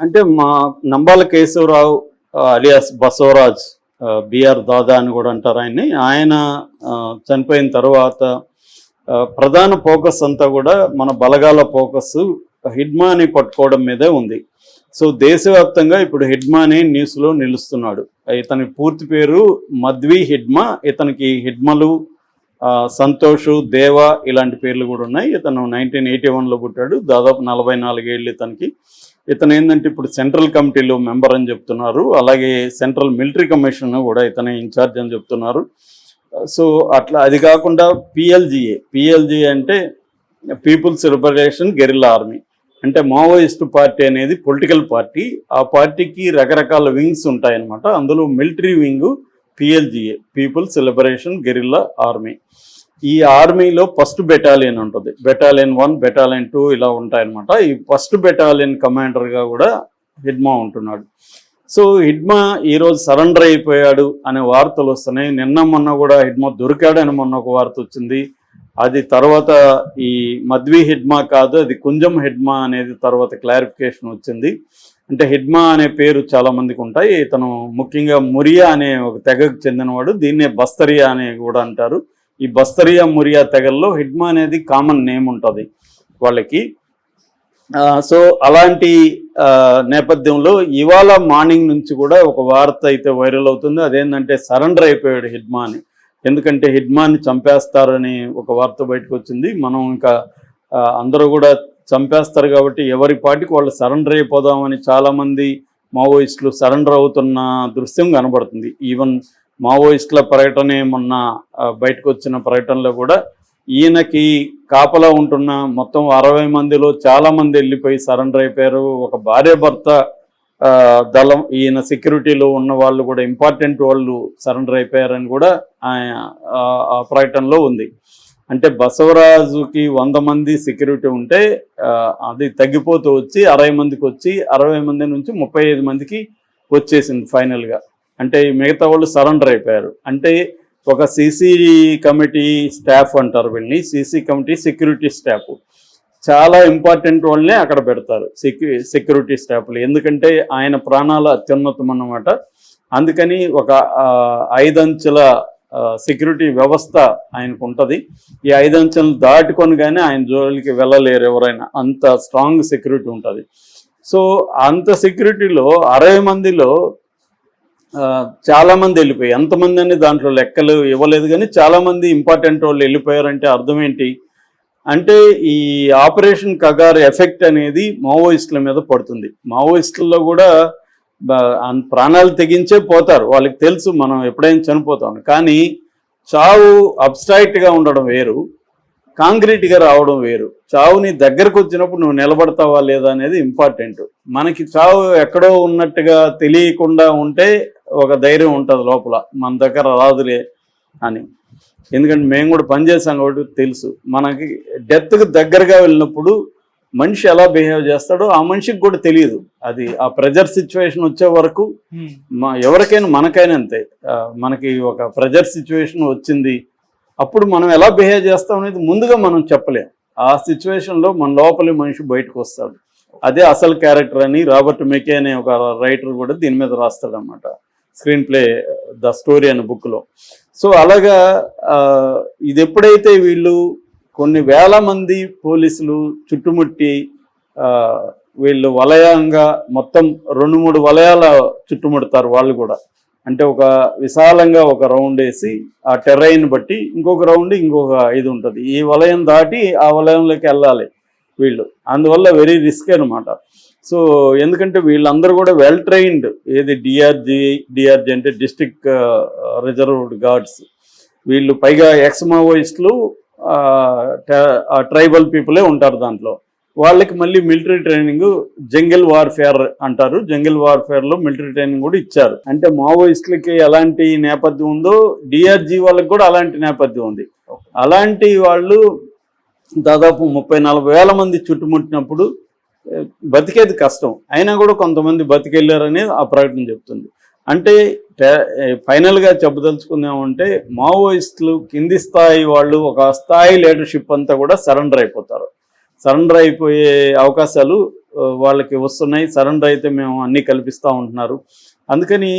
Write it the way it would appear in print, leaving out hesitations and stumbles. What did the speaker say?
అంటే మా Nambala Keshavarao alias Basavaraj, BR దాదా అని కూడా అంటారు ఆయన్ని. ఆయన చనిపోయిన తర్వాత ప్రధాన ఫోకస్ అంతా కూడా మన బలగాల ఫోకస్ హిడ్మాని పట్టుకోవడం మీదే ఉంది. సో దేశవ్యాప్తంగా ఇప్పుడు హిడ్మాని న్యూస్లో నిలుస్తున్నాడు. ఇతని పూర్తి పేరు మధ్వి హిడ్మా. ఇతనికి హిడ్మలు, సంతోషు, దేవ ఇలాంటి పేర్లు కూడా ఉన్నాయి. ఇతను 1981లో పుట్టాడు. దాదాపు 44 ఏళ్ళు ఇతనికి. ఇతను ఏంటంటే ఇప్పుడు సెంట్రల్ కమిటీలో మెంబర్ అని చెప్తున్నారు. అలాగే సెంట్రల్ మిలిటరీ కమిషన్ కూడా ఇతనే ఇన్ఛార్జ్ అని చెప్తున్నారు. సో అట్లా అది కాకుండా పిఎల్జిఏ అంటే పీపుల్స్ లిబరేషన్ గెరిల్లా ఆర్మీ, అంటే మావోయిస్టు పార్టీ అనేది పొలిటికల్ పార్టీ. ఆ పార్టీకి రకరకాల వింగ్స్ ఉంటాయన్నమాట. అందులో military wing PLGA, people's liberation guerrilla army. ఈ ఆర్మీలో ఫస్ట్ బెటాలియన్ ఉంటుంది. బెటాలియన్ 1, బెటాలియన్ 2 ఇలా ఉంటాయన్నమాట. ఈ ఫస్ట్ బెటాలియన్ కమాండర్గా కూడా హిడ్మా ఉంటున్నాడు. సో హిడ్మా ఈరోజు సరెండర్ అయిపోయాడు అనే వార్తలు వస్తున్నాయి. నిన్న మొన్న కూడా హిడ్మా దొరికాడని మొన్న ఒక వార్త వచ్చింది. అది తర్వాత ఈ మధ్వి హిడ్మా కాదు, అది కుంజం హిడ్మా అనేది తర్వాత క్లారిఫికేషన్ వచ్చింది. అంటే హిడ్మా అనే పేరు చాలా మందికి ఉంటాయి. ఇతను ముఖ్యంగా మురియా అనే ఒక తెగకు చెందినవాడు. దీన్నే బస్తరియా అని కూడా అంటారు. ఈ బస్తరియా మురియా తెగల్లో హిడ్మా అనేది కామన్ నేమ్ ఉంటుంది వాళ్ళకి. సో అలాంటి నేపథ్యంలో ఇవాళ మార్నింగ్ నుంచి కూడా ఒక వార్త అయితే వైరల్ అవుతుంది. అదేంటంటే సరెండర్ అయిపోయాడు హిడ్మా అని. ఎందుకంటే హిడ్మాని చంపేస్తారని ఒక వార్త బయటకు వచ్చింది. మనం ఇంకా అందరూ కూడా చంపేస్తారు కాబట్టి ఎవరి పాటికి వాళ్ళు సరెండర్ అయిపోదామని చాలామంది మావోయిస్టులు సరెండర్ అవుతున్న దృశ్యం కనబడుతుంది. ఈవెన్ మావోయిస్టుల పర్యటన మొన్న బయటకు వచ్చిన పర్యటనలో కూడా ఈయనకి కాపలా ఉంటున్న మొత్తం 60 మందిలో చాలామంది వెళ్ళిపోయి సరెండర్ అయిపోయారు. ఒక భార్య భర్త దళం, ఈయన సెక్యూరిటీలో ఉన్న వాళ్ళు కూడా ఇంపార్టెంట్ వాళ్ళు సరెండర్ అయిపోయారని కూడా ఆ ప్రకటనలో ఉంది. అంటే బసవరాజుకి 100 మంది సెక్యూరిటీ ఉంటే అది తగ్గిపోతూ వచ్చి 60 మందికి వచ్చి 60 మంది నుంచి 35 మందికి వచ్చేసింది ఫైనల్గా. అంటే మిగతా వాళ్ళు సరెండర్ అయిపోయారు. అంటే ఒక సీసీ కమిటీ స్టాఫ్ అంటారు వీళ్ళని, సీసీ కమిటీ సెక్యూరిటీ స్టాఫ్, చాలా ఇంపార్టెంట్ వాళ్ళనే అక్కడ పెడతారు సెక్యూరిటీ స్టాఫ్లు. ఎందుకంటే ఆయన ప్రాణాల అత్యున్నతం అన్నమాట. అందుకని ఒక 5 అంచెల సెక్యూరిటీ వ్యవస్థ ఆయనకు ఉంటుంది. ఈ 5 అంచెలు దాటుకొని కానీ ఆయన జోలికి వెళ్ళలేరు ఎవరైనా, అంత స్ట్రాంగ్ సెక్యూరిటీ ఉంటుంది. సో అంత సెక్యూరిటీలో 60 మందిలో చాలామంది వెళ్ళిపోయి, ఎంతమంది అని దాంట్లో లెక్కలు ఇవ్వలేదు కానీ చాలామంది ఇంపార్టెంట్ వాళ్ళు వెళ్ళిపోయారంటే అర్థం ఏంటి అంటే ఈ ఆపరేషన్ కగార్ ఎఫెక్ట్ అనేది మావోయిస్టుల మీద పడుతుంది. మావోయిస్టుల్లో కూడా ప్రాణాలు తెగించే పోతారు, వాళ్ళకి తెలుసు మనం ఎప్పుడైనా చనిపోతాం. కానీ చావు అబ్స్ట్రాక్ట్గా ఉండడం వేరు, కాంక్రీట్గా రావడం వేరు. చావుని దగ్గరకు వచ్చినప్పుడు నువ్వు నిలబడతావా లేదా అనేది ఇంపార్టెంట్. మనకి చావు ఎక్కడో ఉన్నట్టుగా తెలియకుండా ఉంటే ఒక ధైర్యం ఉంటుంది లోపల, మన దగ్గర రాదులే అని. ఎందుకంటే మేము కూడా పనిచేసాం కాబట్టి తెలుసు. మనకి డెత్కి దగ్గరగా వెళ్ళినప్పుడు మనిషి ఎలా బిహేవ్ చేస్తాడో ఆ మనిషికి కూడా తెలియదు. అది ఆ ప్రెజర్ సిచ్యువేషన్ వచ్చే వరకు ఎవరికైనా మనకైనా అంతే. మనకి ఒక ప్రెజర్ సిచ్యువేషన్ వచ్చింది, అప్పుడు మనం ఎలా బిహేవ్ చేస్తాం అనేది ముందుగా మనం చెప్పలేం. ఆ సిచ్యువేషన్లో మన లోపలి మనిషి బయటకు వస్తాడు. అదే అసలు క్యారెక్టర్ అని రాబర్ట్ మెకే అనే ఒక రైటర్ కూడా దీని మీద రాస్తాడనమాట, స్క్రీన్ ప్లే ద స్టోరీ అనే బుక్లో. సో అలాగా ఇది ఎప్పుడైతే వీళ్ళు కొన్ని వేల మంది పోలీసులు చుట్టుముట్టి వీళ్ళు వలయంగా మొత్తం 2-3 వలయాల చుట్టుముడతారు వాళ్ళు కూడా. అంటే ఒక విశాలంగా ఒక రౌండ్ వేసి ఆ టెర్రైన్ బట్టి ఇంకొక రౌండ్ ఇంకొక ఇది ఉంటుంది. ఈ వలయం దాటి ఆ వలయంలోకి వెళ్ళాలి వీళ్ళు. అందువల్ల వెరీ రిస్క్ అనమాట. సో ఎందుకంటే వీళ్ళందరూ కూడా వెల్ ట్రైన్డ్, ఏది డిఆర్జీ అంటే డిస్ట్రిక్ట్ రిజర్వ్డ్ గార్డ్స్. వీళ్ళు పైగా ఎక్స్ మావోయిస్టులు, ట్రైబల్ పీపులే ఉంటారు దాంట్లో. వాళ్ళకి మళ్ళీ మిలిటరీ ట్రైనింగ్ జంగిల్ వార్ఫేర్ అంటారు. జంగిల్ వార్ఫేర్లో మిలిటరీ ట్రైనింగ్ కూడా ఇచ్చారు. అంటే మావోయిస్టులకి ఎలాంటి నేపథ్యం ఉందో డిఆర్జీ వాళ్ళకి కూడా అలాంటి నేపథ్యం ఉంది. అలాంటి వాళ్ళు దాదాపు 30-40 వేల మంది చుట్టుముట్టినప్పుడు బతికేది కష్టం. అయినా కూడా కొంతమంది బతికెళ్ళారని ఆ ప్రకటన చెప్తుంది. అంటే ఫైనల్గా చెప్పదలుచుకుందామంటే మావోయిస్టులు కింది స్థాయి వాళ్ళు, ఒక స్థాయి లీడర్షిప్ అంతా కూడా సరెండర్ అయిపోతారు. సరెండర్ అయిపోయే అవకాశాలు వాళ్ళకి వస్తున్నాయి, సరెండర్ అయితే మేము అన్నీ కల్పిస్తూ ఉంటున్నారు. అందుకని